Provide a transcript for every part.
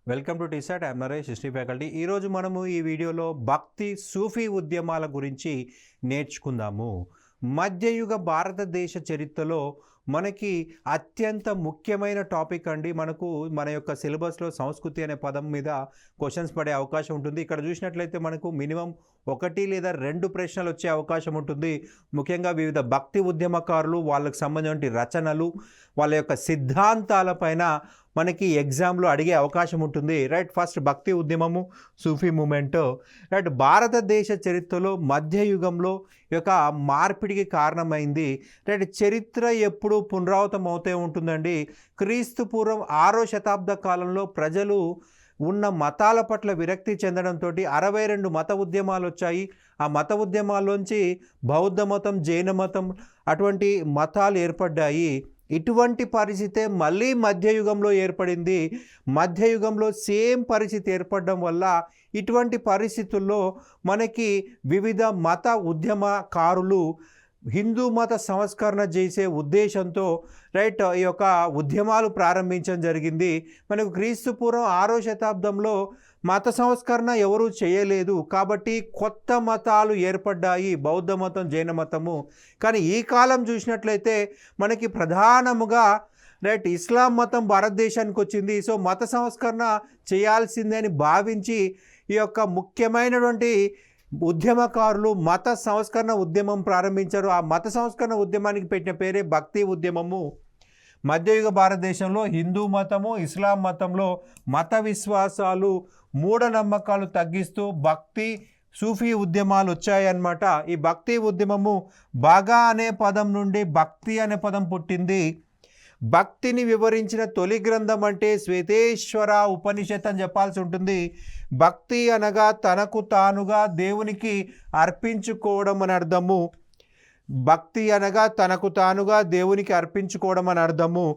Welcome to T-SAT. I'm Naresh, history faculty. ఈరోజు మనము ఈ వీడియోలో భక్తి సూఫీ ఉద్యమాల గురించి నేర్చుకుందాము. మధ్యయుగ భారతదేశ చరిత్రలో మనకి అత్యంత ముఖ్యమైన టాపిక్ అండి. మన యొక్క సిలబస్లో సంస్కృతి అనే పదం మీద క్వశ్చన్స్ పడే అవకాశం ఉంటుంది. ఇక్కడ చూసినట్లయితే మనకు మినిమం 1 లేదా 2 ప్రశ్నలు వచ్చే అవకాశం ఉంటుంది. ముఖ్యంగా వివిధ భక్తి ఉద్యమకారులు, వాళ్ళకు సంబంధించిన రచనలు, వాళ్ళ యొక్క సిద్ధాంతాలపైన మనకి ఎగ్జామ్లో అడిగే అవకాశం ఉంటుంది. రైట్, ఫస్ట్ భక్తి ఉద్యమము, సూఫీ మూమెంట్. రైట్, భారతదేశ చరిత్రలో మధ్యయుగంలో ఈ యొక్క మార్పిడికి కారణమైంది. రైట్, చరిత్ర ఎప్పుడు పునరావృతం అవుతూ ఉంటుందండి. క్రీస్తు పూర్వం 6వ శతాబ్ద కాలంలో ప్రజలు ఉన్న మతాల పట్ల విరక్తి చెందడంతో 62 మత ఉద్యమాలు వచ్చాయి. ఆ మత ఉద్యమాల్లోంచి బౌద్ధ మతం, జైన మతం అటువంటి మతాలు ఏర్పడ్డాయి. ఇటువంటి పరిస్థితే మళ్ళీ మధ్యయుగంలో ఏర్పడింది. మధ్యయుగంలో సేమ్ పరిస్థితి ఏర్పడడం వల్ల ఇటువంటి పరిస్థితుల్లో మనకి వివిధ మత ఉద్యమకారులు హిందూ మత సంస్కరణ చేసే ఉద్దేశంతో రైట్ ఈ యొక్క ఉద్యమాలు ప్రారంభించడం జరిగింది. మనకు క్రీస్తు పూర్వం 6వ శతాబ్దంలో మత సంస్కరణ ఎవరూ చేయలేదు కాబట్టి కొత్త మతాలు ఏర్పడ్డాయి, బౌద్ధ మతం, జైన మతము. కానీ ఈ కాలం చూసినట్లయితే మనకి ప్రధానముగా రైట్ ఇస్లాం మతం భారతదేశానికి వచ్చింది. సో మత సంస్కరణ చేయాల్సిందే అని భావించి ఈ యొక్క ముఖ్యమైనటువంటి ఉద్యమకారులు మత సంస్కరణ ఉద్యమం ప్రారంభించారు. ఆ మత సంస్కరణ ఉద్యమానికి పెట్టిన పేరే భక్తి ఉద్యమము. మధ్యయుగ భారతదేశంలో హిందూ మతము, ఇస్లాం మతంలో మత విశ్వాసాలు, మూఢనమ్మకాలు తగ్గిస్తూ భక్తి సూఫీ ఉద్యమాలు వచ్చాయన్నమాట. ఈ భక్తి ఉద్యమము బాగా అనే పదం నుండి భక్తి అనే పదం పుట్టింది. భక్తిని వివరించిన తొలి గ్రంథం అంటే శ్వేతేశ్వర ఉపనిషత్ అని చెప్పాల్సి ఉంటుంది. భక్తి అనగా తనకు తానుగా దేవునికి అర్పించుకోవడం అని అర్థము. భక్తి అనగా తనకు తానుగా దేవునికి అర్పించుకోవడం అని అర్థము.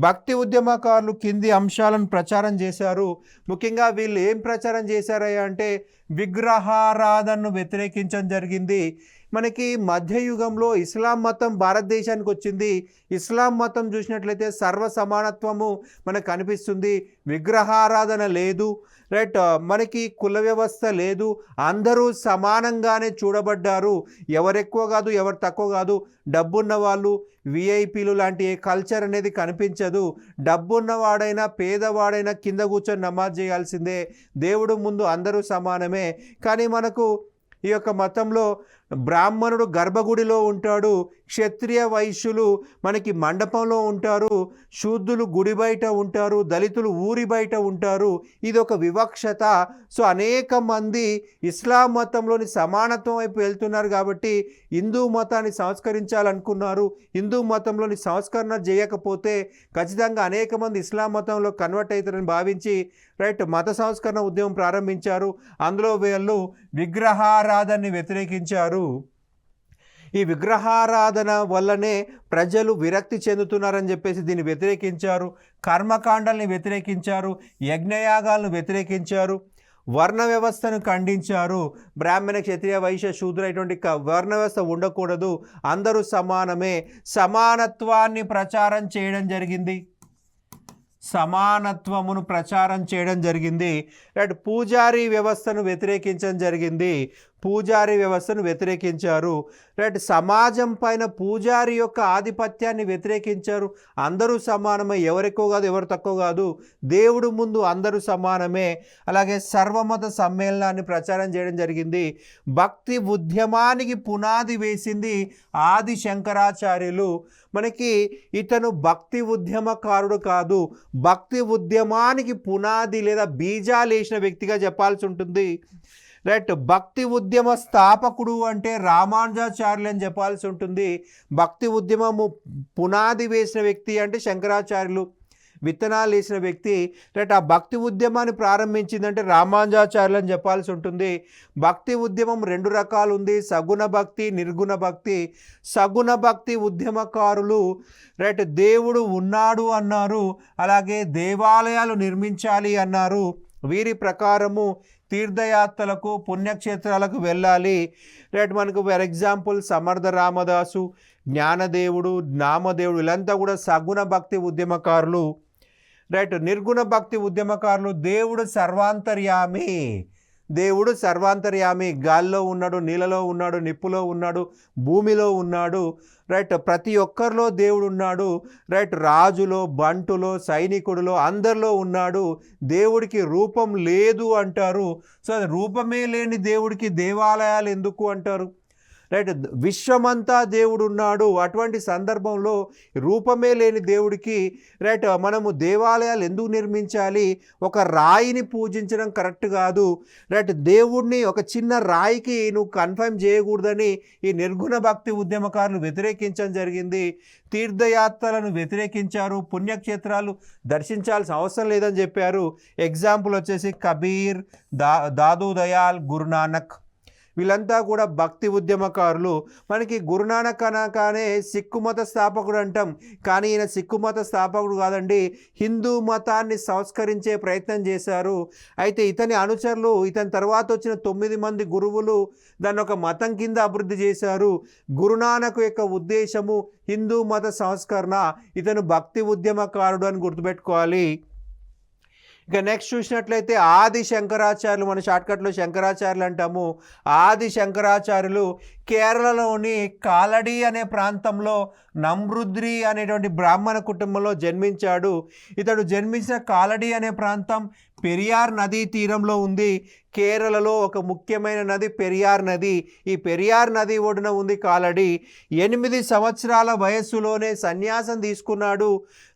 భక్తి ఉద్యమకారులు కింది అంశాలను ప్రచారం చేశారు. ముఖ్యంగా వీళ్ళు ఏం ప్రచారం చేశారయ్యా అంటే విగ్రహారాధనను వ్యతిరేకించడం జరిగింది. మనకి మధ్యయుగంలో ఇస్లాం మతం భారతదేశానికి వచ్చింది. ఇస్లాం మతం చూసినట్లయితే సర్వ సమానత్వము మనకు కనిపిస్తుంది. విగ్రహారాధన లేదు. రైట్, మనకి కుల వ్యవస్థ లేదు. అందరూ సమానంగానే చూడబడ్డారు. ఎవరు ఎక్కువ కాదు, ఎవరు తక్కువ కాదు. డబ్బున్న వాళ్ళు, విఐపీలు లాంటి ఏ కల్చర్ అనేది కనిపించదు. డబ్బున్నవాడైనా పేదవాడైనా కింద కూర్చొని నమాజ్ చేయాల్సిందే. దేవుడు ముందు అందరూ సమానమే. కానీ మనకు ఈ యొక్క మతంలో బ్రాహ్మణుడు గర్భగుడిలో ఉంటాడు, క్షత్రియ వైశ్యులు మనకి మండపంలో ఉంటారు, శూద్రులు గుడి బయట ఉంటారు, దళితులు ఊరి బయట ఉంటారు. ఇది ఒక వివక్షత. సో అనేక మంది ఇస్లాం మతంలోని సమానత్వం వైపు వెళ్తున్నారు కాబట్టి హిందూ మతాన్ని సంస్కరించాలనుకున్నారు. హిందూ మతంలోని సంస్కరణ చేయకపోతే ఖచ్చితంగా అనేక మంది ఇస్లాం మతంలో కన్వర్ట్ అవుతారని భావించి రైట్ మత సంస్కరణ ఉద్యమం ప్రారంభించారు. అందులో వీళ్ళు విగ్రహారాధనని వ్యతిరేకించారు. ఈ విగ్రహారాధన వల్లనే ప్రజలు విరక్తి చెందుతున్నారని చెప్పేసి దీన్ని వ్యతిరేకించారు. కర్మకాండాలని వ్యతిరేకించారు. యజ్ఞయాగాలను వ్యతిరేకించారు. వర్ణ వ్యవస్థను ఖండించారు. బ్రాహ్మణ, క్షత్రియ, వైశ్య, శూద్ర ఇటువంటి వర్ణ వ్యవస్థ ఉండకూడదు, అందరూ సమానమే. సమానత్వాన్ని ప్రచారం చేయడం జరిగింది. సమానత్వమును ప్రచారం చేయడం జరిగింది. రైట్, పూజారీ వ్యవస్థను వ్యతిరేకించడం జరిగింది. పూజారీ వ్యవస్థను వ్యతిరేకించారు. రైట్, సమాజం పైన పూజారి యొక్క ఆధిపత్యాన్ని వ్యతిరేకించారు. అందరూ సమానమే, ఎవరు ఎక్కువ కాదు, ఎవరు తక్కువ కాదు, దేవుడు ముందు అందరూ సమానమే. అలాగే సర్వమత సమ్మేళనాన్ని ప్రచారం చేయడం జరిగింది. భక్తి ఉద్యమానికి పునాది వేసింది ఆది శంకరాచార్యులు. మనకి ఇతను భక్తి ఉద్యమకారుడు కాదు, భక్తి ఉద్యమానికి పునాది లేదా బీజాలు వేసిన వ్యక్తిగా చెప్పాల్సి ఉంటుంది. రైట్, భక్తి ఉద్యమ స్థాపకుడు అంటే రామానుజాచార్యులు అని చెప్పాల్సి ఉంటుంది. భక్తి ఉద్యమము పునాది వేసిన వ్యక్తి అంటే శంకరాచార్యులు, విత్తనాలు వేసిన వ్యక్తి. రైట్, ఆ భక్తి ఉద్యమాన్ని ప్రారంభించిందంటే రామానుజాచార్యులు అని చెప్పాల్సి ఉంటుంది. భక్తి ఉద్యమం 2 రకాలు ఉంది, సగుణ భక్తి, నిర్గుణ భక్తి. సగుణ భక్తి ఉద్యమకారులు రైట్ దేవుడు ఉన్నాడు అన్నారు, అలాగే దేవాలయాలు నిర్మించాలి అన్నారు. వీరి ప్రకారము తీర్థయాత్రలకు, పుణ్యక్షేత్రాలకు వెళ్ళాలి. రైట్, మనకు ఫర్ ఎగ్జాంపుల్ సమర్థ రామదాసు, జ్ఞానదేవుడు, నామదేవుడు వీళ్ళంతా కూడా సగుణ భక్తి ఉద్యమకారులు. రైట్. నిర్గుణ భక్తి ఉద్యమకారులు దేవుడు సర్వాంతర్యామి, గాల్లో ఉన్నాడు, నీళ్ళలో ఉన్నాడు, నిప్పులో ఉన్నాడు, భూమిలో ఉన్నాడు. రైట్. ప్రతి ఒక్కరిలో దేవుడు ఉన్నాడు. రైట్. రాజులో, బంటులో, సైనికుడిలో, అందరిలో ఉన్నాడు. దేవుడికి రూపం లేదు అంటారు. సో రూపమే లేని దేవుడికి దేవాలయాలు ఎందుకు అంటారు? రైట్. విశ్వమంతా దేవుడు ఉన్నాడు. అటువంటి సందర్భంలో రూపమే లేని దేవుడికి రైట్ మనము దేవాలయాలు ఎందుకు నిర్మించాలి? ఒక రాయిని పూజించడం కరెక్ట్ కాదు. రైట్. దేవుడిని ఒక చిన్న రాయికి నువ్వు కన్ఫర్మ్ చేయకూడదని ఈ నిర్గుణ భక్తి ఉద్యమకారులు వ్యతిరేకించడం జరిగింది. తీర్థయాత్రలను వ్యతిరేకించారు. పుణ్యక్షేత్రాలు దర్శించాల్సిన అవసరం లేదని చెప్పారు. ఎగ్జాంపుల్ వచ్చేసి కబీర్, దాదు దయాల్, గురునానక్, వీళ్ళంతా కూడా భక్తి ఉద్యమకారులు. మనకి గురునానక్ అనగానే సిక్కు మత స్థాపకుడు అంటాం, కానీ ఈయన సిక్కు మత స్థాపకుడు కాదండి, హిందూ మతాన్ని సంస్కరించే ప్రయత్నం చేశారు. అయితే ఇతని అనుచరులు, ఇతని తర్వాత వచ్చిన 9 మంది గురువులు దాన్ని ఒక మతం కింద అభివృద్ధి చేశారు. గురునానక్ యొక్క ఉద్దేశము హిందూ మత సంస్కరణ. ఇతను భక్తి ఉద్యమకారుడు అని గుర్తుపెట్టుకోవాలి. ఇక నెక్స్ట్ చూసినట్లయితే ఆది శంకరాచార్యులు, మన షార్ట్కట్లో శంకరాచార్యులు అంటాము. ఆది శంకరాచార్యులు కేరళలోని కాలడి అనే ప్రాంతంలో నమృద్రి అనేటువంటి బ్రాహ్మణ కుటుంబంలో జన్మించాడు. ఇతడు జన్మించిన కాలడి అనే ప్రాంతం పెరియార్ నదీ తీరంలో ఉంది. కేరళలో ఒక ముఖ్యమైన నది పెరియార్ నది. ఈ పెరియార్ నది ఒడ్డున ఉంది కాలడి. 8 సంవత్సరాల వయస్సులోనే సన్యాసం తీసుకున్నాడు.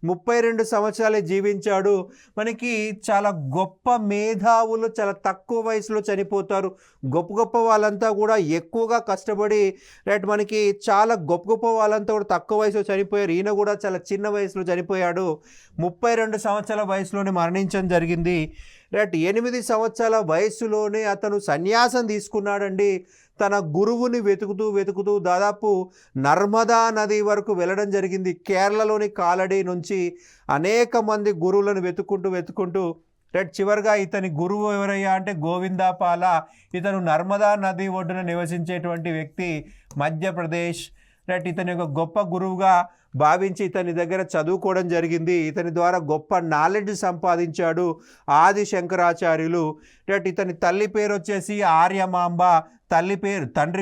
32 సంవత్సరాలే జీవించాడు. మనకి చాలా గొప్ప మేధావులు చాలా తక్కువ వయసులో చనిపోతారు. గొప్ప వాళ్ళంతా కూడా ఎక్కువగా కష్టపడి రైట్ మనకి చాలా గొప్ప వాళ్ళంతా కూడా తక్కువ వయసులో చనిపోయారు. ఈయన కూడా చాలా చిన్న వయసులో చనిపోయాడు. 32 సంవత్సరాల వయసులోనే మరణించడం జరిగింది. రైట్. 8 సంవత్సరాల వయస్సులోనే అతను సన్యాసం తీసుకున్నాడండి. తన గురువుని వెతుకుతూ దాదాపు నర్మదా నది వరకు వెళ్ళడం జరిగింది. కేరళలోని కాలడి నుంచి అనేక మంది గురువులను వెతుక్కుంటూ రైట్ చివరిగా ఇతని గురువు ఎవరయ్యా అంటే గోవిందాపాల. ఇతను నర్మదా నది ఒడ్డున నివసించేటువంటి వ్యక్తి, మధ్యప్రదేశ్. రైట్. ఇతని యొక్క గొప్ప గురువుగా భావించి ఇతని దగ్గర చదువుకోవడం జరిగింది. ఇతని ద్వారా గొప్ప నాలెడ్జ్ సంపాదించాడు ఆది శంకరాచార్యులు. రైట్. ఇతని తల్లి పేరు వచ్చేసి ఆర్యమాంబ, తండ్రి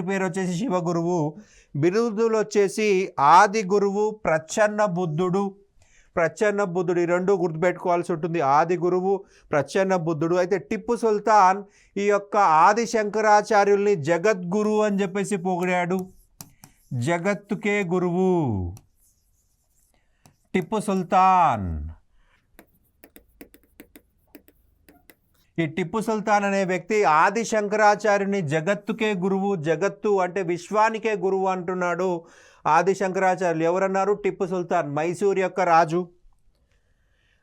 పేరు వచ్చేసి శివగురువు. బిరుదులు వచ్చేసి ఆది గురువు, ప్రచ్ఛన్న బుద్ధుడు. ఈ రెండు గుర్తుపెట్టుకోవాల్సి ఉంటుంది, ఆది గురువు, ప్రచ్ఛన్న బుద్ధుడు. అయితే టిప్పు సుల్తాన్ ఈ యొక్క ఆది శంకరాచార్యుల్ని జగద్గురు అని చెప్పేసి పొగిడాడు. జగత్తుకే గురువు టిప్పు సుల్తాన్. ఈ టిప్పు సుల్తాన్ అనే వ్యక్తి ఆది శంకరాచార్యుని జగత్తుకే గురువు, జగత్తు అంటే విశ్వానికే గురువు అంటున్నాడు ఆది శంకరాచార్యులు. ఎవరన్నారు? టిప్పు సుల్తాన్, మైసూర్ యొక్క రాజు.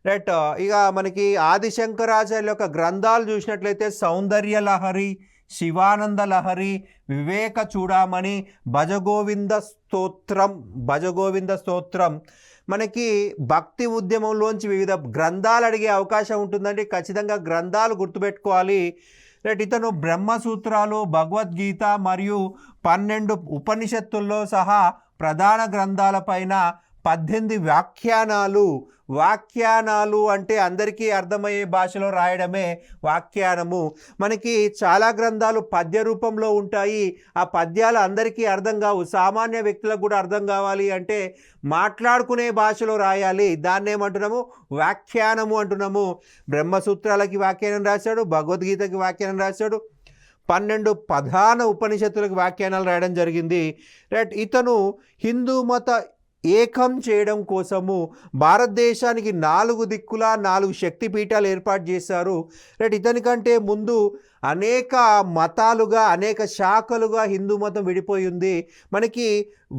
రైట్. ఇక మనకి ఆది శంకరాచార్యుల యొక్క గ్రంథాలు చూసినట్లయితే సౌందర్య లహరి, శివానంద లహరి, వివేక చూడామణి, భజగోవింద స్తోత్రం. మనకి భక్తి ఉద్యమంలోంచి వివిధ గ్రంథాలు అడిగే అవకాశం ఉంటుందండి. ఖచ్చితంగా గ్రంథాలు గుర్తుపెట్టుకోవాలి. రైట్. ఇతను బ్రహ్మసూత్రాలు, భగవద్గీత మరియు 12 ఉపనిషత్తుల్లో సహా ప్రధాన గ్రంథాలపైన 18 వ్యాఖ్యానాలు అంటే అందరికీ అర్థమయ్యే భాషలో రాయడమే వ్యాఖ్యానము. మనకి చాలా గ్రంథాలు పద్య రూపంలో ఉంటాయి. ఆ పద్యాలు అందరికీ అర్థం కావు, సామాన్య వ్యక్తులకు కూడా అర్థం కావాలి అంటే మాట్లాడుకునే భాషలో రాయాలి. దాన్ని ఏమంటున్నాము? వ్యాఖ్యానము అంటున్నాము. బ్రహ్మసూత్రాలకి వ్యాఖ్యానం రాశాడు, భగవద్గీతకి వ్యాఖ్యానం రాశాడు, 12 ప్రధాన ఉపనిషత్తులకు వ్యాఖ్యానాలు రాయడం జరిగింది. రైట్. ఇతను హిందూ మత ఏకం చేయడం కోసము భారతదేశానికి 4 దిక్కులా 4 శక్తిపీఠాలు ఏర్పాటు చేశారు. రైట్. ఇతనికంటే ముందు అనేక మతాలుగా, అనేక శాఖలుగా హిందూ మతం విడిపోయి ఉంది. మనకి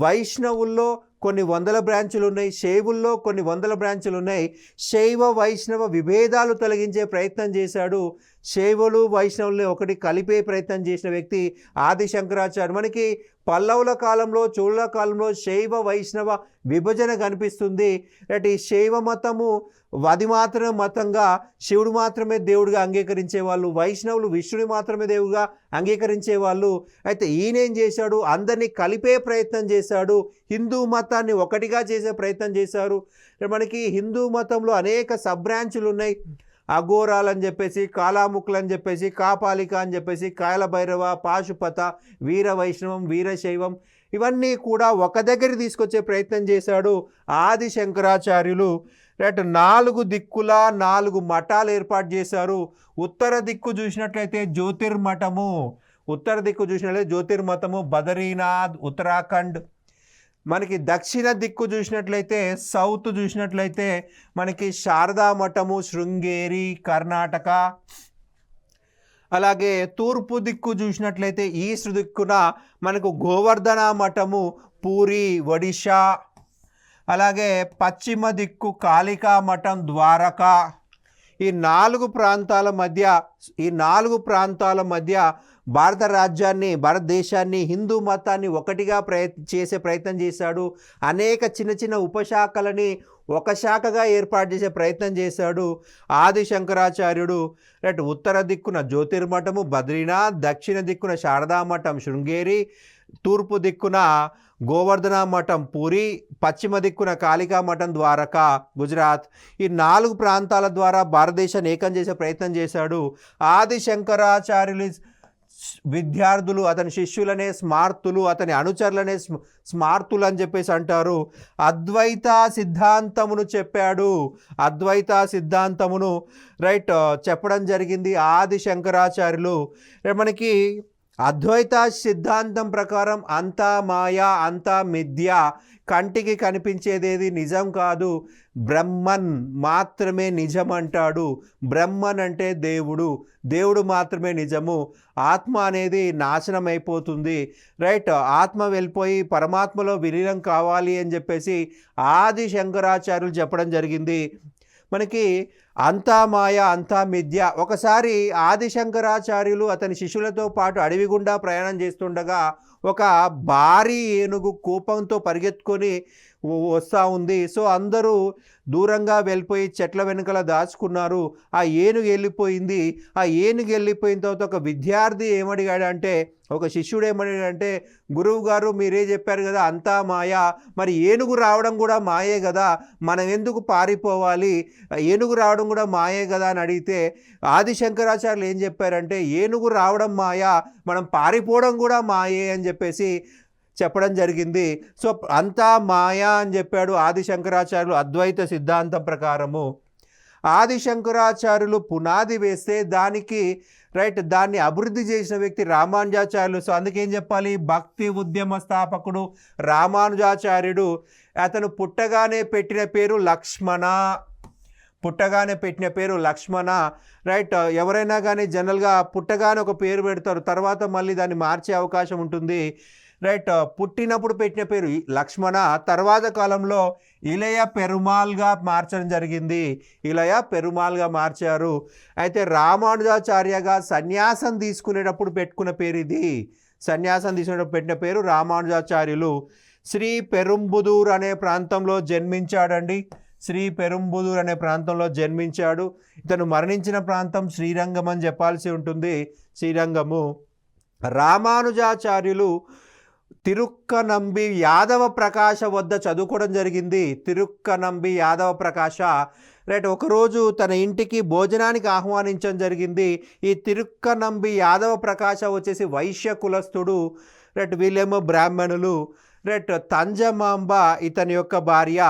వైష్ణవుల్లో కొన్ని వందల బ్రాంచులు ఉన్నాయి, శైవుల్లో కొన్ని వందల బ్రాంచులు ఉన్నాయి. శైవ వైష్ణవ విభేదాలు తొలగించే ప్రయత్నం చేశాడు శైవులు వైష్ణవుల్ని ఒకటి కలిపే ప్రయత్నం చేసిన వ్యక్తి ఆది శంకరాచార్య. మనకి పల్లవుల కాలంలో, చోళుల కాలంలో శైవ వైష్ణవ విభజన కనిపిస్తుంది. అంటే ఈ శైవ మతము అది మాత్రమే మతంగా, శివుడు మాత్రమే దేవుడిగా అంగీకరించేవాళ్ళు, వైష్ణవులు విష్ణుని మాత్రమే దేవుడిగా అంగీకరించేవాళ్ళు. అయితే ఈయనేం చేశాడు, అందరినీ కలిపే ప్రయత్నం చేశాడు, హిందూ మతాన్ని ఒకటిగా చేసే ప్రయత్నం చేశారు. మనకి హిందూ మతంలో అనేక సబ్ బ్రాంచులు ఉన్నాయి. అఘోరాలు అని చెప్పేసి, కాలాముఖులు అని చెప్పేసి, కాపాలిక అని చెప్పేసి, కాలభైరవ, పాశుపత, వీర వైష్ణవం, వీరశైవం, ఇవన్నీ కూడా ఒక దగ్గర తీసుకొచ్చే ప్రయత్నం చేశాడు ఆది శంకరాచార్యులు. రైట్, 4 దిక్కుల 4 మఠాలు ఏర్పాటు చేశారు. ఉత్తర దిక్కు చూసినట్లయితే జ్యోతిర్మఠము, ఉత్తర దిక్కు చూసినట్లయితే జ్యోతిర్మఠము బదరీనాథ్ ఉత్తరాఖండ్. మనకి దక్షిణ దిక్కు చూసినట్లయితే, సౌత్ చూసినట్లయితే మనకి శారదా మఠము శృంగేరి కర్ణాటక. అలాగే తూర్పు దిక్కు చూసినట్లయితే ఈస్ట్ దిక్కున మనకు గోవర్ధన మఠము పూరి ఒడిషా. అలాగే పశ్చిమ దిక్కు కాళికా మఠం ద్వారకా. ఈ 4 ప్రాంతాల మధ్య భారత రాజ్యాన్ని, భారతదేశాన్ని, హిందూ మతాన్ని ఒకటిగా చేసే ప్రయత్నం చేశాడు. అనేక చిన్న చిన్న ఉపశాఖలని ఒక శాఖగా ఏర్పాటు చేసే ప్రయత్నం చేశాడు ఆది శంకరాచార్యుడు. రైట్, ఉత్తర దిక్కున జ్యోతిర్మఠము బద్రీనాథ్, దక్షిణ దిక్కున శారదా మఠం శృంగేరి, తూర్పు దిక్కున గోవర్ధన మఠం పూరి, పశ్చిమ దిక్కున కాళికా మఠం ద్వారకా గుజరాత్. ఈ 4 ప్రాంతాల ద్వారా భారతదేశాన్ని ఏకం చేసే ప్రయత్నం చేశాడు. ఆది శంకరాచార్యులు విద్యార్థులు, అతని శిష్యులనే స్మార్తులు, అతని అనుచరులనే స్మార్తులు అని చెప్పేసి అంటారు. అద్వైత సిద్ధాంతమును చెప్పాడు. అద్వైత సిద్ధాంతమును రైట్ చెప్పడం జరిగింది ఆది శంకరాచార్యులు. మనకి అద్వైత సిద్ధాంతం ప్రకారం అంతా మాయా, అంతా మిథ్య, కంటికి కనిపించేదేది నిజం కాదు, బ్రహ్మన్ మాత్రమే నిజం అంటాడు. బ్రహ్మన్ అంటే దేవుడు, దేవుడు మాత్రమే నిజము. ఆత్మ అనేది నాశనం అయిపోతుంది. రైట్, ఆత్మ వెళ్ళిపోయి పరమాత్మలో విలీనం కావాలి అని చెప్పేసి ఆది శంకరాచార్యులు చెప్పడం జరిగింది. మనకి అంతా మాయ, అంతా మిథ్య. ఒకసారి ఆది శంకరాచార్యులు అతని శిష్యులతో పాటు అడవి గుండా ప్రయాణం చేస్తుండగా ఒక భారీ ఏనుగు కోపంతో పరిగెత్తుకొని వస్తూ ఉంది. సో అందరూ దూరంగా వెళ్ళిపోయి చెట్ల వెనుకల దాచుకున్నారు. ఆ ఏనుగు వెళ్ళిపోయింది. ఆ ఏనుగు వెళ్ళిపోయిన తర్వాత ఒక విద్యార్థి ఏమడిగాడంటే, ఒక శిష్యుడు ఏమడిగాడంటే, గురువు గారు మీరే చెప్పారు కదా అంతా మాయ, మరి ఏనుగు రావడం కూడా మాయే కదా, మనం ఎందుకు పారిపోవాలి, ఏనుగు రావడం కూడా మాయే కదా అని అడిగితే ఆది శంకరాచార్యులు ఏం చెప్పారంటే, ఏనుగు రావడం మాయ, మనం పారిపోవడం కూడా మాయే అని చెప్పేసి చెప్పడం జరిగింది. సో అంతా మాయా అని చెప్పాడు ఆది శంకరాచార్యులు అద్వైత సిద్ధాంతం ప్రకారము. ఆది శంకరాచార్యులు పునాది వేస్తే దాన్ని అభివృద్ధి చేసిన వ్యక్తి రామానుజాచార్యులు. సో అందుకేం చెప్పాలి, భక్తి ఉద్యమ స్థాపకుడు రామానుజాచార్యుడు. అతను పుట్టగానే పెట్టిన పేరు లక్ష్మణ. రైట్, ఎవరైనా కానీ జనరల్గా పుట్టగానే ఒక పేరు పెడతారు, తర్వాత మళ్ళీ దాన్ని మార్చే అవకాశం ఉంటుంది. రైట్, పుట్టినప్పుడు పెట్టిన పేరు లక్ష్మణ, తర్వాత కాలంలో ఇలయ పెరుమాల్గా మార్చడం జరిగింది. మార్చారు. అయితే రామానుజాచార్యగా సన్యాసం తీసుకునేటప్పుడు పెట్టుకున్న పేరు ఇది. పెట్టిన పేరు రామానుజాచార్యులు. శ్రీ పెరుంబుదూర్ అనే ప్రాంతంలో జన్మించాడు. ఇతను మరణించిన ప్రాంతం శ్రీరంగం అని చెప్పాల్సి ఉంటుంది. శ్రీరంగము. రామానుజాచార్యులు తిరుక్కనంబి యాదవ ప్రకాశ వద్ద చదువుకోవడం జరిగింది. తిరుక్కనంబి యాదవ ప్రకాశ. రైట్, ఒకరోజు తన ఇంటికి భోజనానికి ఆహ్వానించడం జరిగింది. ఈ తిరుక్కనంబి యాదవ ప్రకాశ వచ్చేసి వైశ్య కులస్థుడు. రైట్, వీళ్ళేమో బ్రాహ్మణులు. రైట్, తంజమాంబ ఇతని యొక్క భార్య.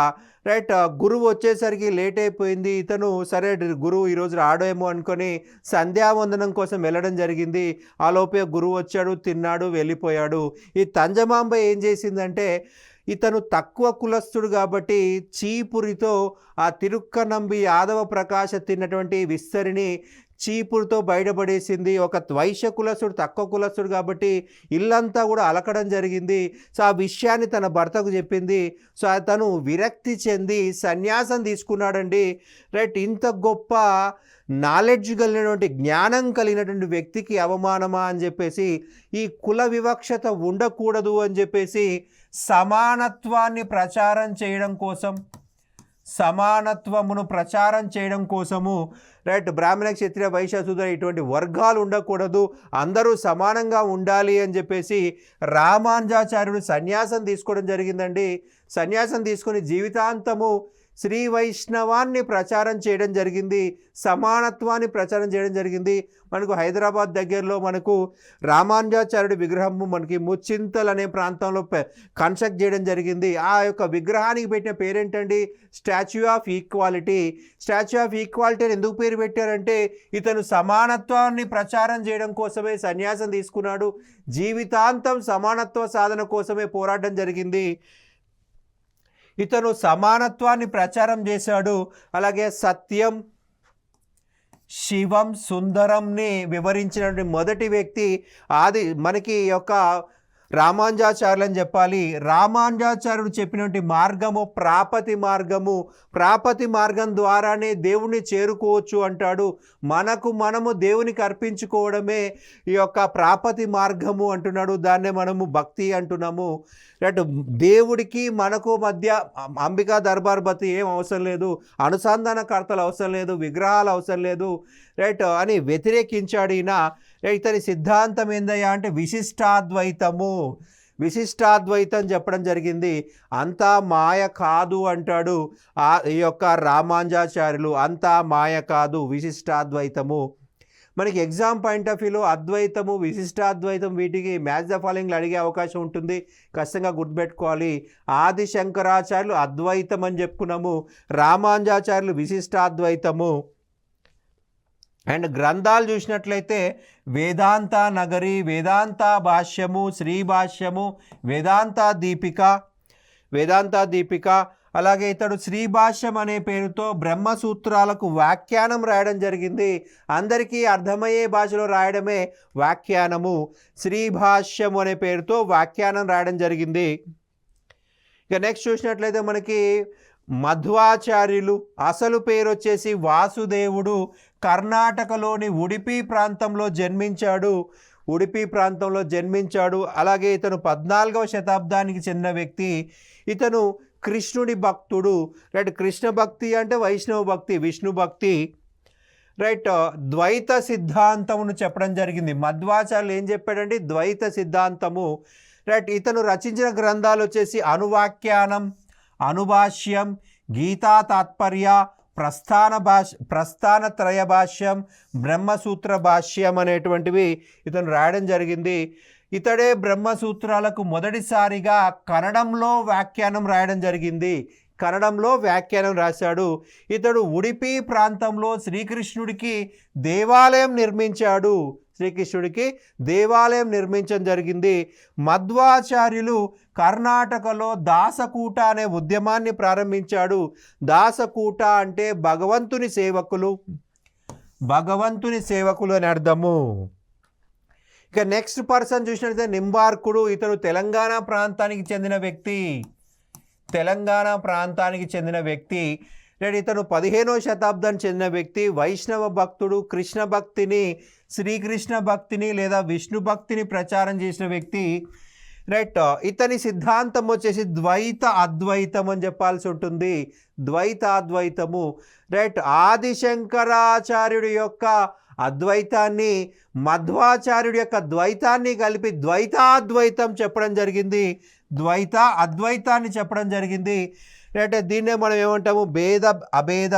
రైట్, గురువు వచ్చేసరికి లేట్ అయిపోయింది. ఇతను సరే గురువు ఈరోజు రాడేమో అనుకొని సంధ్యావందనం కోసం వెళ్ళడం జరిగింది. ఆ లోపే గురువు వచ్చాడు, తిన్నాడు, వెళ్ళిపోయాడు. ఈ తంజమాంబ ఏం చేసిందంటే, ఇతను తక్కువ కులస్థుడు కాబట్టి చీపురితో ఆ తిరుక్కనంబి యాదవ ప్రకాశ తిన్నటువంటి విస్తరిని చీపురుతో బయటపడేసింది. ఒక వైశ్య కులస్తుడు తక్కువ కులస్తుడు కాబట్టి ఇల్లంతా కూడా అలకడం జరిగింది. సో ఆ విషయాన్ని తన భర్తకు చెప్పింది. సో తను విరక్తి చెంది సన్యాసం తీసుకున్నాడండి. రైట్, ఇంత గొప్ప నాలెడ్జ్ కలిగినటువంటి జ్ఞానం కలిగినటువంటి వ్యక్తికి అవమానమా అని చెప్పేసి, ఈ కుల వివక్షత ఉండకూడదు అని చెప్పేసి సమానత్వాన్ని ప్రచారం చేయడం కోసం, సమానత్వమును ప్రచారం చేయడం కోసము, రైట్, బ్రాహ్మణ క్షత్రియ వైశ్య శూద్ర ఇటువంటి వర్గాలు ఉండకూడదు, అందరూ సమానంగా ఉండాలి అని చెప్పేసి రామానుజాచార్యుడు సన్యాసం తీసుకోవడం జరిగిందండి. సన్యాసం తీసుకొని జీవితాంతము శ్రీ వైష్ణవాన్ని ప్రచారం చేయడం జరిగింది, సమానత్వాన్ని ప్రచారం చేయడం జరిగింది. మనకు హైదరాబాద్ దగ్గరలో మనకు రామానుజాచార్యుడి విగ్రహము మనకి ముచ్చింతల్ అనే ప్రాంతంలో కన్స్ట్రక్ట్ చేయడం జరిగింది. ఆ యొక్క విగ్రహానికి పెట్టిన పేరేంటండి? Statue of equality. Statue of equality అని ఎందుకు పేరు పెట్టారంటే ఇతను సమానత్వాన్ని ప్రచారం చేయడం కోసమే సన్యాసం తీసుకున్నాడు. జీవితాంతం సమానత్వ సాధన కోసమే పోరాటం జరిగింది. ఇతను సమానత్వాన్ని ప్రచారం చేశాడు. అలాగే సత్యం, శివం, సుందరంని వివరించినటువంటి మొదటి వ్యక్తి మనకి యొక్క రామానుజాచార్యులు అని చెప్పాలి. రామానుజాచార్యుడు చెప్పినటువంటి మార్గము ప్రాపతి మార్గము. ప్రాపతి మార్గం ద్వారానే దేవుణ్ణి చేరుకోవచ్చు అంటాడు. మనము దేవునికి అర్పించుకోవడమే ఈ యొక్క ప్రాపతి మార్గము అంటున్నాడు. దాన్నే మనము భక్తి అంటున్నాము. రైట్, దేవుడికి మనకు మధ్య అంబికా దర్బార్ బతి ఏం అవసరం లేదు, అనుసంధానకర్తలు అవసరం లేదు, విగ్రహాలు అవసరం లేదు, రైట్ అని వ్యతిరేకించాడు ఈయన. ఇతని సిద్ధాంతం ఏందయ్యా అంటే విశిష్టాద్వైతము. విశిష్టాద్వైతం చెప్పడం జరిగింది. అంతా మాయ కాదు అంటాడు ఈ యొక్క రామానుజాచార్యులు. అంతా మాయ కాదు, విశిష్టాద్వైతము. మనకి ఎగ్జామ్ పాయింట్ ఆఫ్ వ్యూలో అద్వైతము, విశిష్టాద్వైతం వీటికి మ్యాచ్ ద ఫాలోయింగ్లు అడిగే అవకాశం ఉంటుంది. ఖచ్చితంగా గుర్తుపెట్టుకోవాలి. ఆది శంకరాచార్యులు అద్వైతం అని చెప్పుకున్నాము, రామానుజాచార్యులు విశిష్టాద్వైతము. అండ్ గ్రంథాలు చూసినట్లయితే వేదాంత నగరి, వేదాంత భాష్యము, శ్రీ భాష్యము, వేదాంత దీపిక. అలాగే ఇతడు శ్రీ భాష్యం అనే పేరుతో బ్రహ్మసూత్రాలకు వ్యాఖ్యానం రాయడం జరిగింది. అందరికీ అర్థమయ్యే భాషలో రాయడమే వ్యాఖ్యానము. శ్రీ భాష్యం అనే పేరుతో వ్యాఖ్యానం రాయడం జరిగింది. ఇక నెక్స్ట్ చూసినట్లయితే మనకి మధ్వాచార్యులు, అసలు పేరు వచ్చేసి వాసుదేవుడు, కర్ణాటకలోని ఉడిపి ప్రాంతంలో జన్మించాడు. అలాగే ఇతను 14వ శతాబ్దానికి చెందిన వ్యక్తి. ఇతను కృష్ణుడి భక్తుడు. రైట్, కృష్ణ భక్తి అంటే వైష్ణవ భక్తి, విష్ణు భక్తి. రైట్, ద్వైత సిద్ధాంతమును చెప్పడం జరిగింది. మధ్వాచార్యులు ఏం చెప్పాడండి? ద్వైత సిద్ధాంతము. రైట్, ఇతను రచించిన గ్రంథాలు వచ్చేసి అనువాఖ్యానం, అనుభాష్యం, గీతా తాత్పర్య, ప్రస్థానత్రయ భాష్యం, బ్రహ్మసూత్ర భాష్యం అనేటువంటివి ఇతను రాయడం జరిగింది. ఇతడే బ్రహ్మసూత్రాలకు మొదటిసారిగా కన్నడంలో వ్యాఖ్యానం రాయడం జరిగింది. కన్నడంలో వ్యాఖ్యానం రాశాడు. ఇతడు ఉడిపి ప్రాంతంలో శ్రీకృష్ణుడికి దేవాలయం నిర్మించడం జరిగింది. మధ్వాచార్యులు కర్ణాటకలో దాసకూట అనే ఉద్యమాన్ని ప్రారంభించాడు. దాసకూట అంటే భగవంతుని సేవకులు అని అర్థము. ఇక నెక్స్ట్ పర్సన్ చూసినట్లయితే నింబార్కుడు. ఇతను తెలంగాణ ప్రాంతానికి చెందిన వ్యక్తి. ఇతను 15వ శతాబ్దానికి చెందిన వ్యక్తి. వైష్ణవ భక్తుడు. కృష్ణ భక్తిని, శ్రీకృష్ణ భక్తిని లేదా విష్ణు భక్తిని ప్రచారం చేసిన వ్యక్తి. రైట్, ఇతని సిద్ధాంతం వచ్చేసి ద్వైత అద్వైతం అని చెప్పాల్సి ఉంటుంది. ద్వైతాద్వైతము. రైట్, ఆదిశంకరాచార్యుడి యొక్క అద్వైతాన్ని మధ్వాచార్యుడి యొక్క ద్వైతాన్ని కలిపి ద్వైతాద్వైతం చెప్పడం జరిగింది. అద్వైతాన్ని చెప్పడం జరిగింది. అంటే దీన్నే మనం ఏమంటాము? అభేద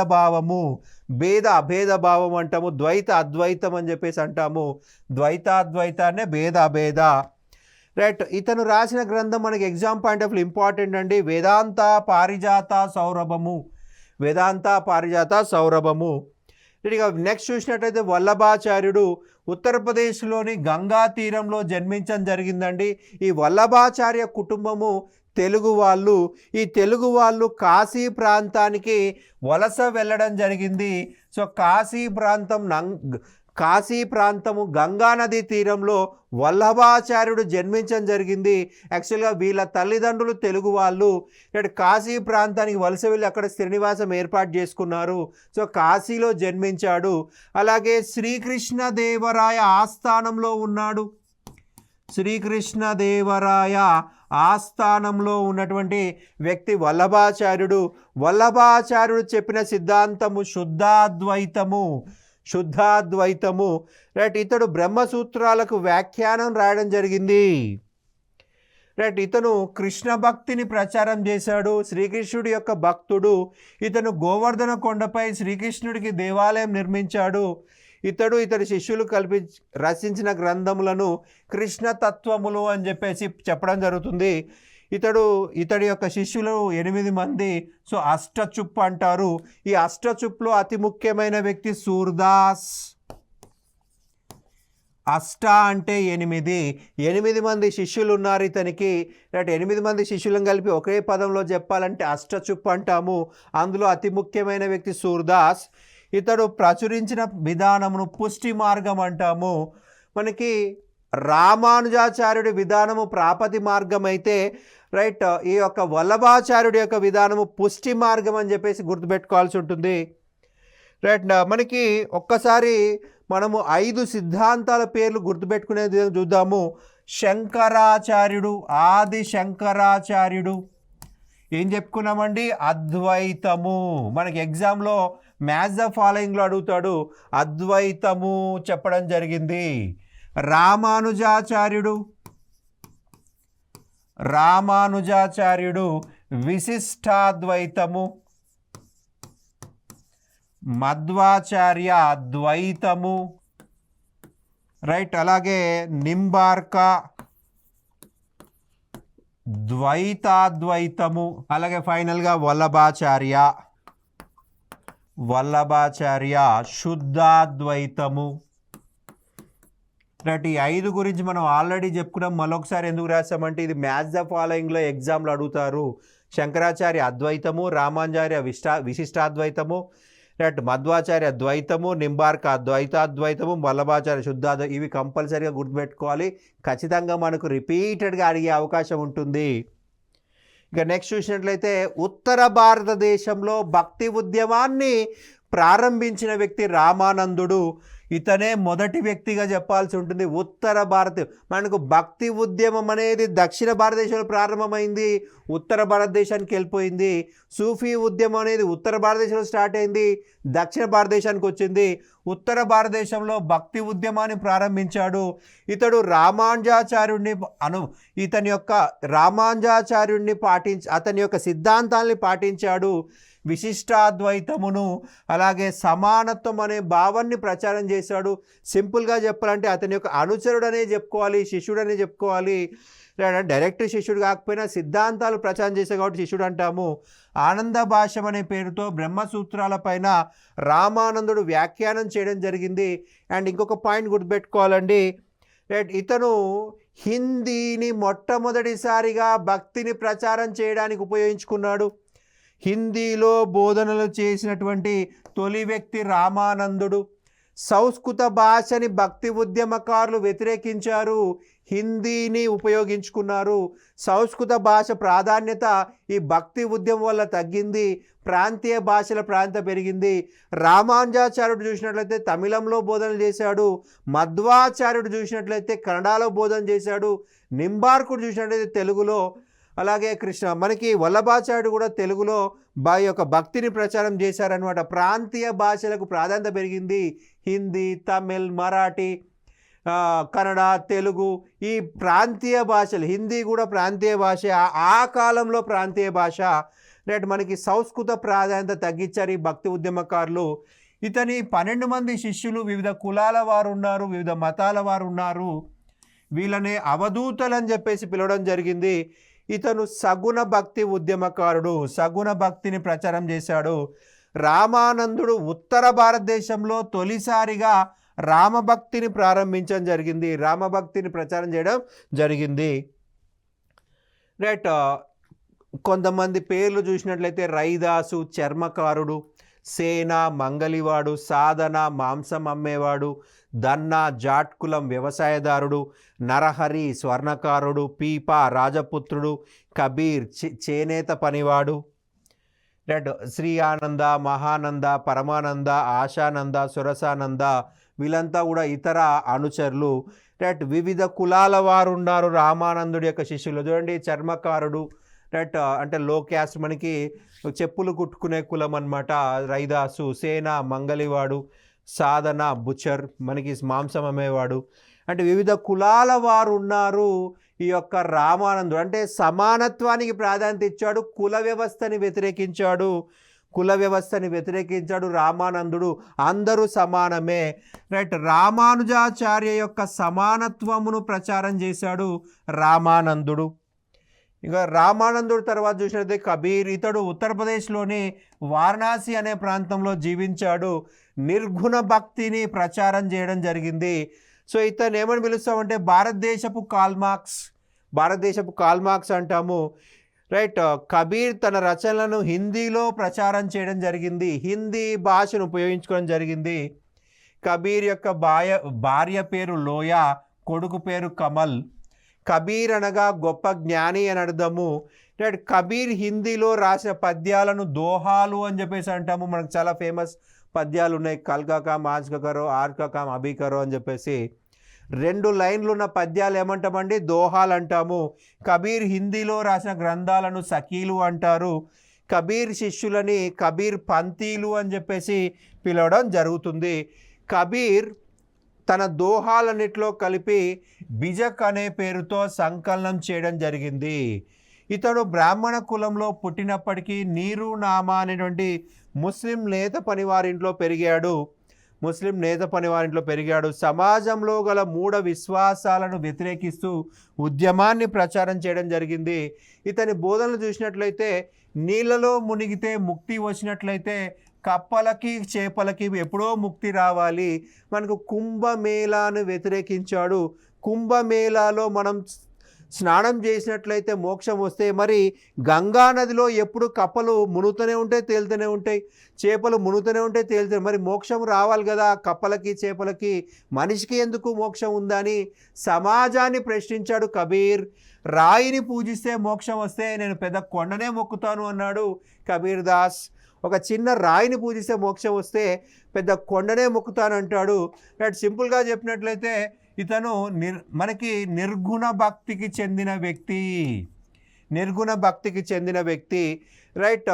భావం అంటాము. ద్వైత అద్వైతం అని చెప్పేసి అంటాము. ద్వైతాద్వైతాన్నే అభేద. రైట్, ఇతను రాసిన గ్రంథం మనకి exam point of view important అండి. వేదాంత పారిజాత సౌరభము. ఇక నెక్స్ట్ చూసినట్టయితే వల్లభాచార్యుడు ఉత్తరప్రదేశ్లోని గంగా తీరంలో జన్మించడం జరిగిందండి. ఈ వల్లభాచార్య కుటుంబము తెలుగు వాళ్ళు. ఈ తెలుగు వాళ్ళు కాశీ ప్రాంతానికి వలస వెళ్ళడం జరిగింది. సో కాశీ ప్రాంతము గంగానది తీరంలో వల్లభాచార్యుడు జన్మించడం జరిగింది. యాక్చువల్గా వీళ్ళ తల్లిదండ్రులు తెలుగు వాళ్ళు. ఇక్కడ కాశీ ప్రాంతానికి వలస వెళ్ళి అక్కడ శ్రీనివాసం ఏర్పాటు చేసుకున్నారు. సో కాశీలో జన్మించాడు. అలాగే శ్రీకృష్ణదేవరాయ ఆస్థానంలో ఉన్నాడు. శ్రీకృష్ణదేవరాయ ఆస్థానంలో ఉన్నటువంటి వ్యక్తి వల్లభాచార్యుడు. వల్లభాచార్యుడు చెప్పిన సిద్ధాంతము శుద్ధాద్వైతము. రైట్. ఇతడు బ్రహ్మసూత్రాలకు వ్యాఖ్యానం రాయడం జరిగింది. రైట్. ఇతను కృష్ణ భక్తిని ప్రచారం చేశాడు. శ్రీకృష్ణుడి యొక్క భక్తుడు. ఇతను గోవర్ధన కొండపై శ్రీకృష్ణుడికి దేవాలయం నిర్మించాడు. ఇతడి శిష్యులు రచించిన గ్రంథములను కృష్ణతత్వములు అని చెప్పేసి చెప్పడం జరుగుతుంది. ఇతడి యొక్క శిష్యులు 8 మంది. సో అష్టచుప్ అంటారు. ఈ అష్టచుప్లో అతి ముఖ్యమైన వ్యక్తి సూర్దాస్. అష్ట అంటే 8 మంది శిష్యులు ఉన్నారు ఇతనికి. 8 మంది శిష్యులను కలిపి ఒకే పదంలో చెప్పాలంటే అష్టచుప్ అంటాము. అందులో అతి ముఖ్యమైన వ్యక్తి సూర్దాస్. ఇతడు ప్రచురించిన విధానమును పుష్టి మార్గం అంటాము. మనకి రామానుజాచార్యుడి విధానము ప్రాపతి మార్గం అయితే, రైట్, ఈ యొక్క వల్లభాచార్యుడి యొక్క విధానము పుష్టి మార్గం అని చెప్పేసి గుర్తుపెట్టుకోవాల్సి ఉంటుంది. రైట్. మనకి ఒక్కసారి మనము 5 సిద్ధాంతాల పేర్లు గుర్తుపెట్టుకునేది చూద్దాము. శంకరాచార్యుడు, ఆది శంకరాచార్యుడు. ఏం చెప్పుకున్నామండి? అద్వైతము. మనకి ఎగ్జామ్లో మ్యాథ్స్ ద ఫాలోయింగ్లో అడుగుతాడు. అద్వైతము చెప్పడం జరిగింది. రామానుజాచార్యుడు విశిష్టాద్వైతము. మధ్వాచార్య ద్వైతము. రైట్. అలాగే నింబార్క ద్వైతాద్వైతము. అలాగే ఫైనల్గా వల్లభాచార్య శుద్ధాద్వైతము. రైట్. ఈ 5 గురించి మనం ఆల్రెడీ చెప్పుకున్నాం. మరొకసారి ఎందుకు రాసామంటే ఇది మ్యాథ్స్ ద ఫాలోయింగ్లో ఎగ్జామ్లో అడుగుతారు. శంకరాచార్య అద్వైతము, రామానుజాచార్య విశిష్టాద్వైతము, రైట్, మధ్వాచార్య ద్వైతము, నింబార్క ద్వైతాద్వైతము, వల్లభాచార్య శుద్ధాద్వైతం. ఇవి కంపల్సరీగా గుర్తుపెట్టుకోవాలి. ఖచ్చితంగా మనకు రిపీటెడ్గా అడిగే అవకాశం ఉంటుంది. ఇక నెక్స్ట్ చూసినట్లయితే ఉత్తర భారతదేశంలో భక్తి ఉద్యమాన్ని ప్రారంభించిన వ్యక్తి రామానందుడు. ఇతనే మొదటి వ్యక్తిగా చెప్పాల్సి ఉంటుంది. మనకు భక్తి ఉద్యమం అనేది దక్షిణ భారతదేశంలో ప్రారంభమైంది, ఉత్తర భారతదేశానికి వెళ్ళిపోయింది. సూఫీ ఉద్యమం అనేది ఉత్తర భారతదేశంలో స్టార్ట్ అయింది, దక్షిణ భారతదేశానికి వచ్చింది. ఉత్తర భారతదేశంలో భక్తి ఉద్యమాన్ని ప్రారంభించాడు. ఇతడు అతని యొక్క సిద్ధాంతాన్ని పాటించాడు. విశిష్టాద్వైతమును, అలాగే సమానత్వం అనే భావాన్ని ప్రచారం చేశాడు. సింపుల్గా చెప్పాలంటే అతని యొక్క అనుచరుడనే చెప్పుకోవాలి, శిష్యుడనే చెప్పుకోవాలి. డైరెక్ట్ శిష్యుడు కాకపోయినా సిద్ధాంతాలు ప్రచారం చేశాడు కాబట్టి శిష్యుడు అంటాము. ఆనంద భాష్యం అనే పేరుతో బ్రహ్మసూత్రాల పైన రామానందుడు వ్యాఖ్యానం చేయడం జరిగింది. అండ్ ఇంకొక పాయింట్ గుర్తుపెట్టుకోవాలండి. రైట్. ఇతను హిందీని మొట్టమొదటిసారిగా భక్తిని ప్రచారం చేయడానికి ఉపయోగించుకున్నాడు. హిందీలో బోధనలు చేసినటువంటి తొలి వ్యక్తి రామానందుడు. సంస్కృత భాషని భక్తి ఉద్యమకారులు వ్యతిరేకించారు, హిందీని ఉపయోగించుకున్నారు. సంస్కృత భాష ప్రాధాన్యత ఈ భక్తి ఉద్యమం వల్ల తగ్గింది, ప్రాంతీయ భాషల ప్రాంతం పెరిగింది. రామానుజాచార్యుడు చూసినట్లయితే తమిళంలో బోధనలు చేశాడు, మధ్వాచార్యుడు చూసినట్లయితే కన్నడలో బోధన చేశాడు, నింబార్కుడు చూసినట్లయితే తెలుగులో, అలాగే మనకి వల్లభాచార్యుడు కూడా తెలుగులో యొక్క భక్తిని ప్రచారం చేశారనమాట. ప్రాంతీయ భాషలకు ప్రాధాన్యత పెరిగింది. హిందీ, తమిళ్, మరాఠీ, కన్నడ, తెలుగు, ఈ ప్రాంతీయ భాషలు, హిందీ కూడా ప్రాంతీయ భాష, ఆ కాలంలో ప్రాంతీయ భాష. రైట్. మనకి సంస్కృత ప్రాధాన్యత తగ్గించారు ఈ భక్తి ఉద్యమకారులు. ఇతని 12 మంది శిష్యులు, వివిధ కులాల వారు ఉన్నారు, వివిధ మతాల వారు ఉన్నారు. వీళ్ళని అవధూతలు అని చెప్పేసి పిలవడం జరిగింది. ఇతను సగుణ భక్తి ఉద్యమకారుడు, సగుణ భక్తిని ప్రచారం చేశాడు. రామానందుడు ఉత్తర భారతదేశంలో తొలిసారిగా రామభక్తిని ప్రారంభించడం జరిగింది, రామభక్తిని ప్రచారం చేయడం జరిగింది. రైట్. కొంతమంది పేర్లు చూసినట్లయితే రైదాసు చర్మకారుడు, సేన మంగలివాడు, సాధన మాంసం అమ్మేవాడు, దన్న జాట్కులం వ్యవసాయదారుడు, నరహరి స్వర్ణకారుడు, పీప రాజపుత్రుడు, కబీర్ చేనేత పనివాడు, రైట్. శ్రీ ఆనంద, మహానంద, పరమానంద, ఆశానంద, సురసానంద వీళ్ళంతా కూడా ఇతర అనుచరులు. రైట్. వివిధ కులాల వారు ఉన్నారు రామానందుడి యొక్క శిష్యులు. చూడండి, చర్మకారుడు, రైట్, అంటే లో క్యాస్ట్, మనకి చెప్పులు కుట్టుకునే కులం అనమాట రైదాసు. సేన మంగలివాడు, సాధన బుచర్, మనకి మాంసం అమ్మేవాడు. అంటే వివిధ కులాల వారు ఉన్నారు ఈ యొక్క రామానందుడు. అంటే సమానత్వానికి ప్రాధాన్యత ఇచ్చాడు, కుల వ్యవస్థని వ్యతిరేకించాడు రామానందుడు. అందరూ సమానమే. రైట్. రామానుజాచార్య యొక్క సమానత్వమును ప్రచారం చేశాడు రామానందుడు. ఇక రామానందుడు తర్వాత చూసినట్లయితే కబీర్. ఇతడు ఉత్తరప్రదేశ్లోని వారణాసి అనే ప్రాంతంలో జీవించాడు. నిర్గుణ భక్తిని ప్రచారం చేయడం జరిగింది. సో ఇతను ఏమని పిలుస్తామంటే భారతదేశపు కాల్ మార్క్స్ అంటాము. రైట్. కబీర్ తన రచనలను హిందీలో ప్రచారం చేయడం జరిగింది, హిందీ భాషను ఉపయోగించుకోవడం జరిగింది. కబీర్ యొక్క భార్య పేరు లోయ, కొడుకు పేరు కమల్. కబీర్ అనగా గొప్ప జ్ఞాని అని అర్థము. రైట్. కబీర్ హిందీలో రాసిన పద్యాలను దోహాలు అని చెప్పేసి అంటాము. మనకు చాలా ఫేమస్ పద్యాలు ఉన్నాయి. కల్కా కామ్ ఆజ్ కా కరో, ఆర్ కా కామ్ అభీ కరో అని చెప్పేసి 2 లైన్లు ఉన్న పద్యాలు ఏమంటామండి? దోహాలు అంటాము. కబీర్ హిందీలో రాసిన గ్రంథాలను సఖీలు అంటారు. కబీర్ శిష్యులని కబీర్ పంతీలు అని చెప్పేసి పిలవడం జరుగుతుంది. కబీర్ తన దోహాలన్నిట్లో కలిపి బిజక్ అనే పేరుతో సంకలనం చేయడం జరిగింది. ఇతడు బ్రాహ్మణ కులంలో పుట్టినప్పటికీ నీరు నామా అనేటువంటి ముస్లిం నేత పనివారింట్లో పెరిగాడు. సమాజంలో గల మూఢ విశ్వాసాలను వ్యతిరేకిస్తూ ఉద్యమాన్ని ప్రచారం చేయడం జరిగింది. ఇతని బోధనలు చూసినట్లయితే నీళ్ళలో మునిగితే ముక్తి వచ్చినట్లయితే కప్పలకి చేపలకి ఎప్పుడో ముక్తి రావాలి. మనకు కుంభమేళాను వ్యతిరేకించాడు. కుంభమేళాలో మనం స్నానం చేసినట్లయితే మోక్షం వస్తే, మరి గంగా నదిలో ఎప్పుడు కప్పలు మునుగుతూనే ఉంటాయి, తేలుతూనే ఉంటాయి, చేపలు మునుగుతూనే ఉంటాయి, తేలుతూనే, మరి మోక్షం రావాలి కదా కప్పలకి చేపలకి, మనిషికి ఎందుకు మోక్షం ఉందని సమాజాన్ని ప్రశ్నించాడు కబీర్. రాయిని పూజిస్తే మోక్షం వస్తే నేను పెద్ద కొండనే మొక్కుతాను అన్నాడు కబీర్ దాస్. ఒక చిన్న రాయిని పూజిస్తే మోక్షం వస్తే పెద్ద కొండనే మొక్కుతానంటాడు. రైట్. సింపుల్గా చెప్పినట్లయితే ఇతను మనకి నిర్గుణ భక్తికి చెందిన వ్యక్తి. రైట్.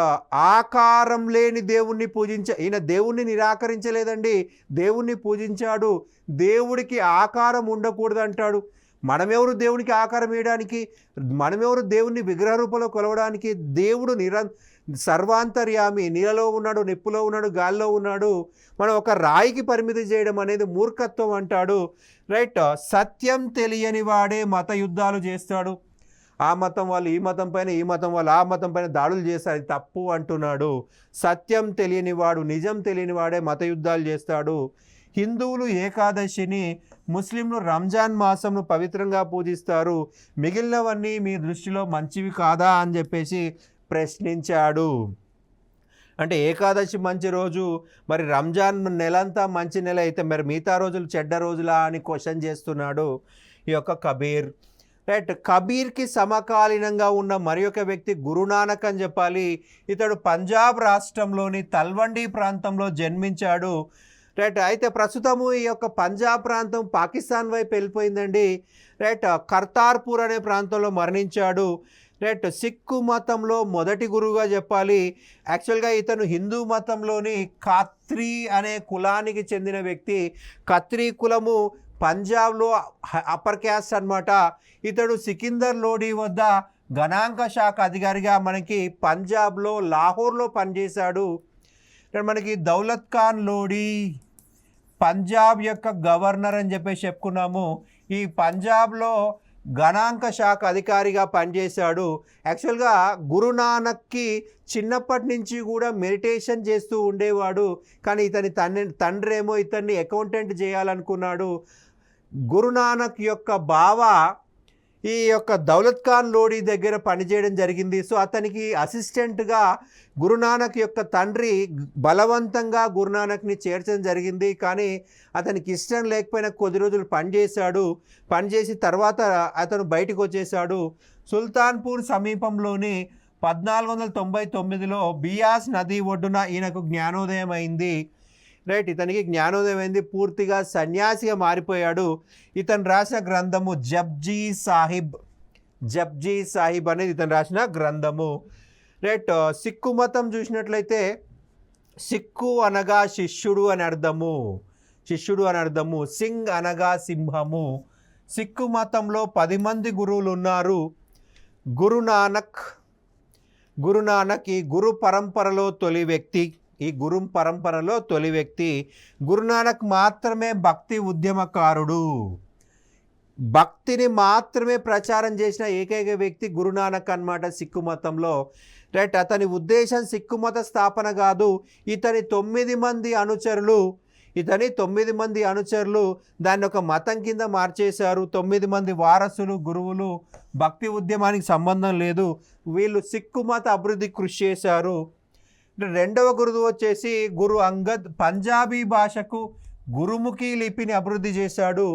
ఆకారం లేని దేవుణ్ణి ఈయన దేవుణ్ణి నిరాకరించలేదండి, దేవుణ్ణి పూజించాడు. దేవుడికి ఆకారం ఉండకూడదు అంటాడు. మనమెవరు దేవునికి ఆకారం వేయడానికి? మనమెవరు దేవుణ్ణి విగ్రహ రూపంలో కొలవడానికి? దేవుడు సర్వాంతర్యామి, నీళ్ళలో ఉన్నాడు, నిప్పులో ఉన్నాడు, గాల్లో ఉన్నాడు. మనం ఒక రాయికి పరిమితి చేయడం అనేది మూర్ఖత్వం అంటాడు. రైట్. సత్యం తెలియని వాడే మత యుద్ధాలు చేస్తాడు. ఆ మతం వాళ్ళు ఈ మతం పైన, ఈ మతం వాళ్ళు ఆ మతం పైన దాడులు చేస్తారు, అది తప్పు అంటున్నాడు. సత్యం తెలియని వాడు, నిజం తెలియని వాడే మత యుద్ధాలు చేస్తాడు. హిందువులు ఏకాదశిని, ముస్లింలు రంజాన్ మాసంను పవిత్రంగా పూజిస్తారు. మిగిలినవన్నీ మీ దృష్టిలో మంచివి కాదా అని చెప్పేసి ప్రశ్నించాడు. అంటే ఏకాదశి మంచి రోజు, మరి రంజాన్ నెలంతా మంచి నెల అయితే మరి మిగతా రోజులు చెడ్డ రోజులా అని క్వశ్చన్ చేస్తున్నాడు ఈ యొక్క కబీర్. రైట్. కబీర్కి సమకాలీనంగా ఉన్న మరి ఒక వ్యక్తి గురునానక్ అని చెప్పాలి. ఇతడు పంజాబ్ రాష్ట్రంలోని తల్వండి ప్రాంతంలో జన్మించాడు. రైట్. అయితే ప్రస్తుతము ఈ యొక్క పంజాబ్ ప్రాంతం పాకిస్తాన్ వైపు వెళ్ళిపోయిందండి. రైట్. కర్తార్పూర్ అనే ప్రాంతంలో మరణించాడు. రైట్. సిక్కు మతంలో మొదటి గురువుగా చెప్పాలి. యాక్చువల్గా ఇతను హిందూ మతంలోని ఖత్రీ అనే కులానికి చెందిన వ్యక్తి. ఖత్రీ కులము పంజాబ్లో అప్పర్ క్యాస్ట్ అనమాట. ఇతడు సికిందర్ లోడీ వద్ద గణాంక శాఖ అధికారిగా మనకి పంజాబ్లో లాహోర్లో పనిచేశాడు. మనకి దౌలత్ ఖాన్ లోడీ పంజాబ్ యొక్క గవర్నర్ అని చెప్పేసి చెప్పుకున్నాము. ఈ పంజాబ్లో గణాంక శాఖ అధికారిగా పనిచేశాడు. యాక్చువల్గా గురునానక్కి చిన్నప్పటి నుంచి కూడా మెడిటేషన్ చేస్తూ ఉండేవాడు. కానీ ఇతని తండ్రి ఏమో ఇతన్ని అకౌంటెంట్ చేయాలనుకున్నాడు. గురునానక్ యొక్క బావ ఈ యొక్క దౌలత్ ఖాన్ లోడీ దగ్గర పనిచేయడం జరిగింది. సో అతనికి అసిస్టెంట్గా గురునానక్ యొక్క తండ్రి బలవంతంగా గురునానక్ని చేర్చడం జరిగింది. కానీ అతనికి ఇష్టం లేకపోయినా కొద్ది రోజులు పనిచేశాడు. పనిచేసి తర్వాత అతను బయటకు వచ్చేసాడు. సుల్తాన్పూర్ సమీపంలోని 1499లో బియాస్ నది ఒడ్డున ఈయనకు జ్ఞానోదయం అయింది. రైట్, ఇతనికి జ్ఞానోదయం అయింది. పూర్తిగా సన్యాసిగా మారిపోయాడు. ఇతను రాసిన గ్రంథము జప్జీ సాహిబ్ అనేది ఇతను రాసిన గ్రంథము. రైట్, సిక్కు మతం చూసినట్లయితే సిక్కు అనగా శిష్యుడు అని అర్థము. సింగ్ అనగా సింహము. సిక్కు మతంలో 10 మంది గురువులు ఉన్నారు. గురునానక్ ఈ గురు పరంపరలో తొలి వ్యక్తి. గురునానక్ మాత్రమే భక్తి ఉద్యమకారుడు. భక్తిని మాత్రమే ప్రచారం చేసిన ఏకైక వ్యక్తి గురునానక్ అన్నమాట సిక్కు మతంలో. రైట్, అతని ఉద్దేశం సిక్కు మత స్థాపన కాదు. ఇతని 9 మంది అనుచరులు దాన్ని ఒక మతం కింద మార్చేశారు. 9 మంది వారసులు, గురువులు. భక్తి ఉద్యమానికి సంబంధం లేదు. వీళ్ళు సిక్కు మత అభివృద్ధి కృషి చేశారు. రెండవ గురువు వచ్చేసి గురు అంగద్. పంజాబీ భాషకు గురుముఖి లిపిని అభివృద్ధి చేశాడు.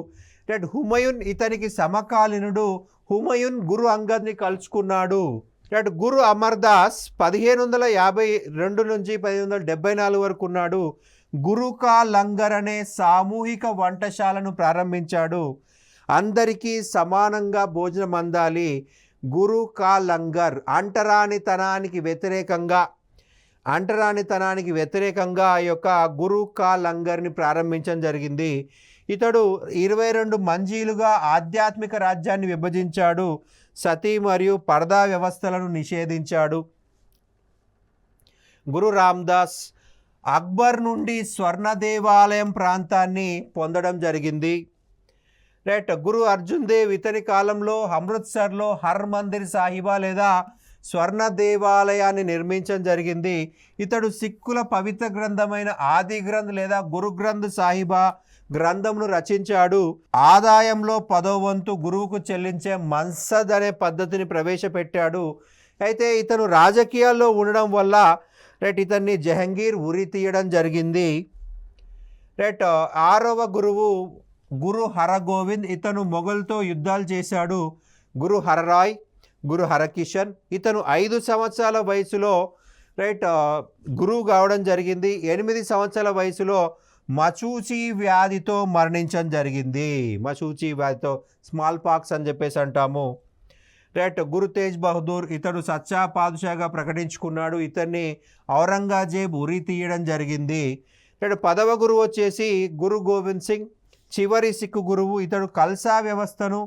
రైట్, హుమయూన్ ఇతనికి సమకాలీనుడు. హుమయూన్ గురు అంగద్ని కలుసుకున్నాడు. రైట్, గురు అమర్దాస్ 1552 నుంచి 1574 వరకు ఉన్నాడు. గురు కా లంగర్ అనే సామూహిక వంటశాలను ప్రారంభించాడు. అందరికీ సమానంగా భోజనం అందాలి. గురు కా లంగర్ అంటరానితనానికి వ్యతిరేకంగా ఆ యొక్క గురు కా లంగర్ని ప్రారంభించడం జరిగింది. ఇతడు 22 మంజీలుగా ఆధ్యాత్మిక రాజ్యాన్ని విభజించాడు. సతీ మరియు పర్దా వ్యవస్థలను నిషేధించాడు. గురు రామ్దాస్ అక్బర్ నుండి స్వర్ణ దేవాలయం ప్రాంతాన్ని పొందడం జరిగింది. రైట్, గురు అర్జున్ దేవ్ ఇతని కాలంలో అమృత్సర్లో హర్ మందిర్ సాహిబా లేదా స్వర్ణ దేవాలయాన్ని నిర్మించడం జరిగింది. ఇతడు సిక్కుల పవిత్ర గ్రంథమైన ఆది గ్రంథ్ లేదా గురు గ్రంథ్ సాహిబా గ్రంథంను రచించాడు. ఆదాయంలో 10వ వంతు గురువుకు చెల్లించే మన్సద్ అనే పద్ధతిని ప్రవేశపెట్టాడు. అయితే ఇతను రాజకీయాల్లో ఉండడం వల్ల రైట్ ఇతన్ని జహంగీర్ ఉరి తీయడం జరిగింది. రైట్, 6వ గురువు గురు హరగోవింద్. ఇతను మొఘల్తో యుద్ధాలు చేశాడు. గురు హరరాయ్, గురు హరకిషన్. ఇతను 5 సంవత్సరాల వయసులో రైట్ గురువు కావడం జరిగింది. 8 సంవత్సరాల వయసులో మచూచి వ్యాధితో మరణించడం జరిగింది. స్మాల్ పాక్స్ అని చెప్పేసి అంటాము. రైట్, గురు తేజ్ బహదూర్ ఇతడు సచ్చా పాదుషాగా ప్రకటించుకున్నాడు. ఇతన్ని ఔరంగజేబ్ ఉరి తీయడం జరిగింది. రైట్, 10వ గురువు వచ్చేసి గురు గోవింద్ సింగ్, చివరి సిక్కు గురువు. ఇతడు కల్సా వ్యవస్థను,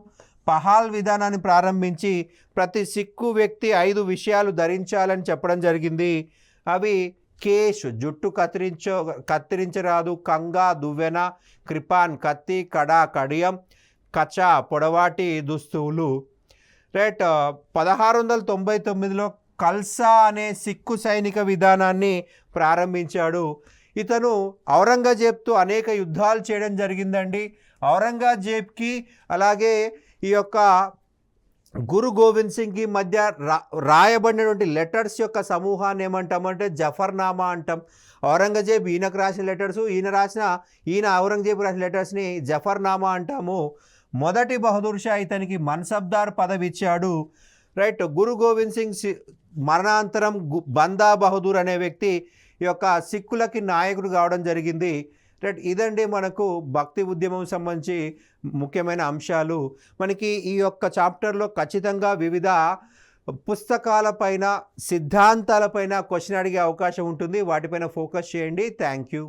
పహాల్ విధానాన్ని ప్రారంభించి ప్రతి సిక్కు వ్యక్తి 5 విషయాలు ధరించాలని చెప్పడం జరిగింది. అవి కేష్ జుట్టు కత్తిరించరాదు, కంగా దువ్వెన, కృపాన్ కత్తి, కడా కడియం, కచా పొడవాటి దుస్తువులు. రైట్, 1699లో కల్సా అనే సిక్కు సైనిక విధానాన్ని ప్రారంభించాడు. ఇతను ఔరంగజేబ్తో అనేక యుద్ధాలు చేయడం జరిగిందండి. ఔరంగజేబ్కి అలాగే ఈ యొక్క గురు గోవింద్ సింగ్కి మధ్య రాయబడినటువంటి లెటర్స్ యొక్క సమూహాన్ని ఏమంటామంటే జఫర్నామా అంటాం. ఔరంగజేబ్ ఈయనకు రాసిన లెటర్స్, ఈయన ఔరంగజేబ్ రాసిన లెటర్స్ని జఫర్నామా అంటాము. మొదటి బహదూర్ షా ఇతనికి మన్సబ్దార్ పదవి ఇచ్చాడు. రైట్, గురు గోవింద్ సింగ్ మరణాంతరం బందా బహదూర్ అనే వ్యక్తి ఈ యొక్క సిక్కులకి నాయకుడు కావడం జరిగింది. రైట్, ఇదండి మనకు భక్తి ఉద్యమం సంబంధించి ముఖ్యమైన అంశాలు. మనకి ఈ యొక్క చాప్టర్లో ఖచ్చితంగా వివిధ పుస్తకాలపైన, సిద్ధాంతాలపైన క్వశ్చన్ అడిగే అవకాశం ఉంటుంది. వాటిపైన ఫోకస్ చేయండి. Thank you.